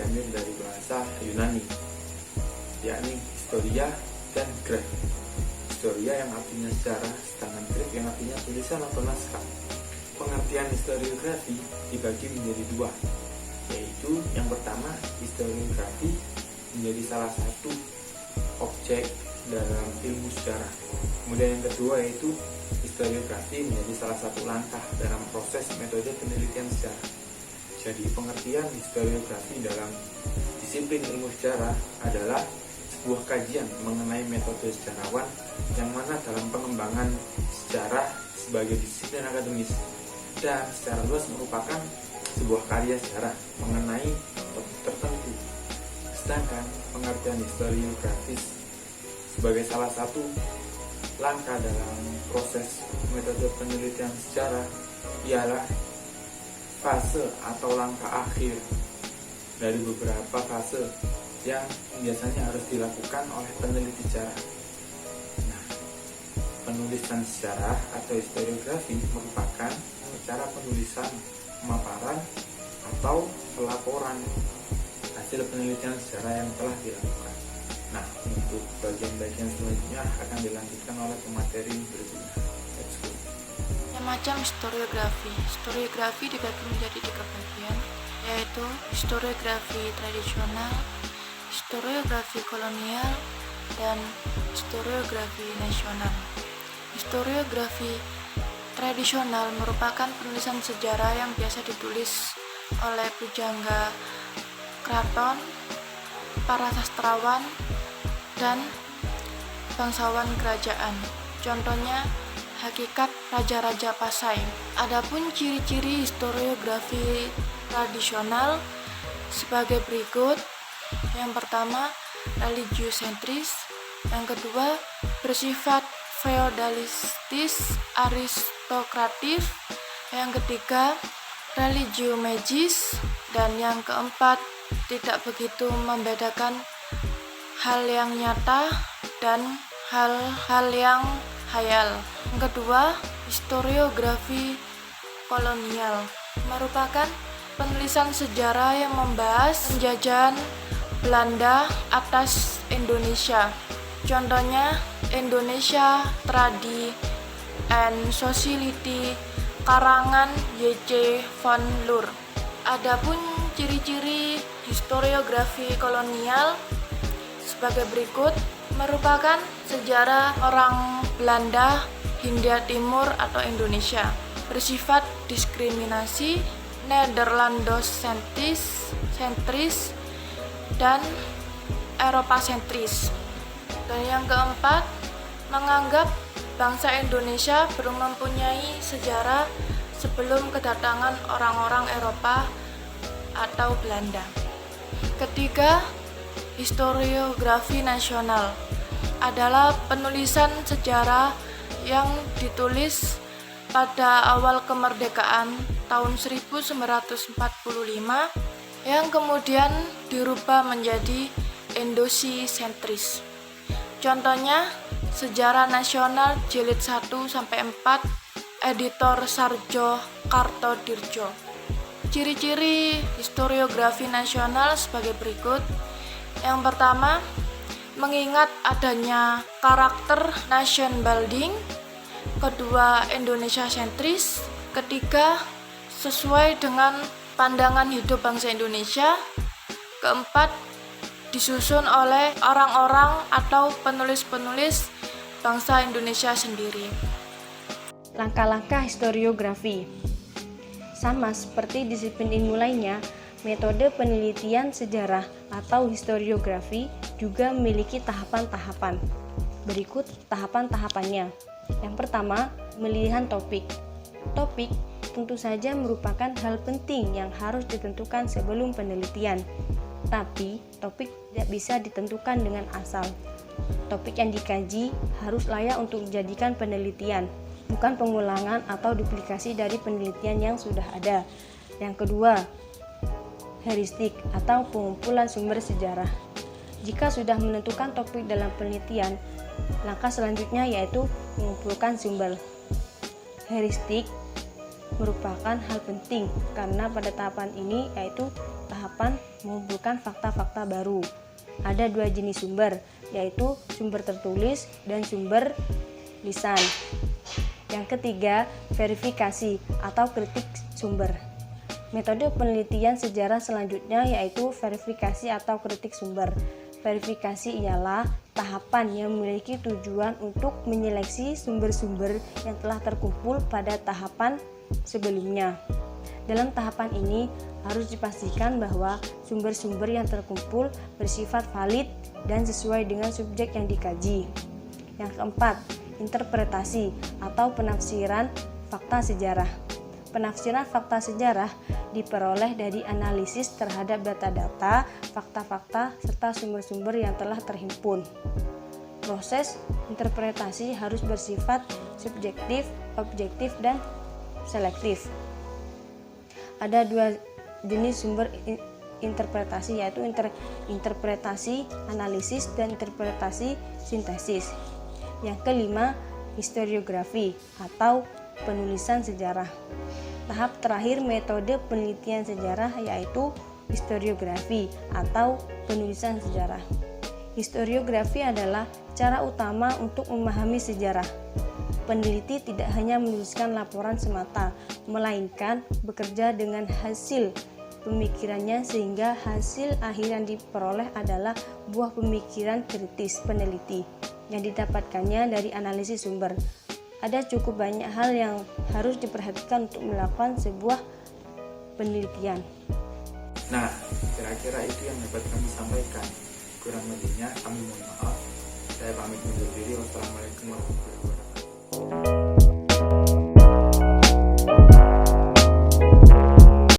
diambil dari bahasa Yunani, yakni historia dan graph. Historia yang artinya sejarah, sedangkan graph yang artinya tulisan atau naskah. Pengertian historiografi dibagi menjadi dua, yaitu yang pertama, historiografi menjadi salah satu objek dalam ilmu sejarah. Kemudian yang kedua yaitu historiografi menjadi salah satu langkah dalam proses metode penelitian sejarah. Jadi pengertian historiografi dalam disiplin ilmu sejarah adalah sebuah kajian mengenai metode sejarawan yang mana dalam pengembangan sejarah sebagai disiplin akademis dan secara luas merupakan sebuah karya sejarah mengenai topik tertentu. Sedangkan pengertian historiografis sebagai salah satu langkah dalam proses metode penelitian sejarah ialah fase atau langkah akhir dari beberapa fase yang biasanya harus dilakukan oleh peneliti sejarah. Nah, penulisan sejarah atau historiografi merupakan cara penulisan, pemaparan, atau pelaporan hasil penelitian sejarah yang telah dilakukan. Nah, untuk bagian-bagian selanjutnya akan dilanjutkan oleh pemateri berikutnya. Let's go. Yang macam historiografi. Historiografi dibagi menjadi 3 bagian, yaitu historiografi tradisional, historiografi kolonial, dan historiografi nasional. Historiografi tradisional merupakan penulisan sejarah yang biasa ditulis oleh pujangga keraton, para sastrawan, dan bangsawan kerajaan. Contohnya Hakikat Raja-Raja Pasai. Adapun ciri-ciri historiografi tradisional sebagai berikut. Yang pertama, religiosentris. Yang kedua, bersifat feodalistis aristokratif. Yang ketiga, religio-magis. Dan yang keempat, tidak begitu membedakan hal yang nyata dan hal-hal yang hayal. Yang kedua, historiografi kolonial merupakan penulisan sejarah yang membahas penjajahan Belanda atas Indonesia. Contohnya Indonesia Tradi and Society karangan Y.C. van Leur. Adapun ciri-ciri historiografi kolonial sebagai berikut, merupakan sejarah orang Belanda Hindia Timur atau Indonesia, bersifat diskriminasi, Nederlandosentris dan Eropa-sentris. Dan yang keempat, menganggap bangsa Indonesia belum mempunyai sejarah sebelum kedatangan orang-orang Eropa atau Belanda. Ketiga, historiografi nasional adalah penulisan sejarah yang ditulis pada awal kemerdekaan tahun 1945 yang kemudian dirubah menjadi endosisentris. Contohnya Sejarah Nasional Jilid 1-4 editor Sarjo Kartodirjo. Ciri-ciri historiografi nasional sebagai berikut. Yang pertama, mengingat adanya karakter nation building. Kedua, Indonesia sentris. Ketiga, sesuai dengan pandangan hidup bangsa Indonesia. Keempat, disusun oleh orang-orang atau penulis-penulis bangsa Indonesia sendiri. Langkah-langkah historiografi. Sama seperti disiplin ilmu lainnya, metode penelitian sejarah atau historiografi juga memiliki tahapan-tahapan. Berikut tahapan-tahapannya. Yang pertama, pemilihan topik. Topik tentu saja merupakan hal penting yang harus ditentukan sebelum penelitian. Tapi, topik tidak bisa ditentukan dengan asal. Topik yang dikaji harus layak untuk dijadikan penelitian, bukan pengulangan atau duplikasi dari penelitian yang sudah ada. Yang kedua, heuristik atau pengumpulan sumber sejarah. Jika sudah menentukan topik dalam penelitian, langkah selanjutnya yaitu mengumpulkan sumber. Heuristik merupakan hal penting karena pada tahapan ini yaitu tahap tahapan mengumpulkan fakta-fakta baru. Ada 2 jenis sumber, yaitu sumber tertulis dan sumber lisan. Yang ketiga, verifikasi atau kritik sumber. Metode penelitian sejarah selanjutnya yaitu verifikasi atau kritik sumber. Verifikasi ialah tahapan yang memiliki tujuan untuk menyeleksi sumber-sumber yang telah terkumpul pada tahapan sebelumnya. Dalam tahapan ini harus dipastikan bahwa sumber-sumber yang terkumpul bersifat valid dan sesuai dengan subjek yang dikaji. Yang keempat, interpretasi atau penafsiran fakta sejarah. Penafsiran fakta sejarah diperoleh dari analisis terhadap data-data, fakta-fakta, serta sumber-sumber yang telah terhimpun. Proses interpretasi harus bersifat subjektif, objektif, dan selektif. Ada 2 jenis sumber interpretasi, yaitu interpretasi analisis dan interpretasi sintesis. Yang kelima, historiografi atau penulisan sejarah. Tahap terakhir metode penelitian sejarah yaitu historiografi atau penulisan sejarah. Historiografi adalah cara utama untuk memahami sejarah. Peneliti tidak hanya menuliskan laporan semata, melainkan bekerja dengan hasil pemikirannya sehingga hasil akhir yang diperoleh adalah buah pemikiran kritis peneliti yang didapatkannya dari analisis sumber. Ada cukup banyak hal yang harus diperhatikan untuk melakukan sebuah penelitian. Nah, kira-kira itu yang dapat kami sampaikan. Kurang lebihnya kami mohon maaf. Saya pamit undur diri.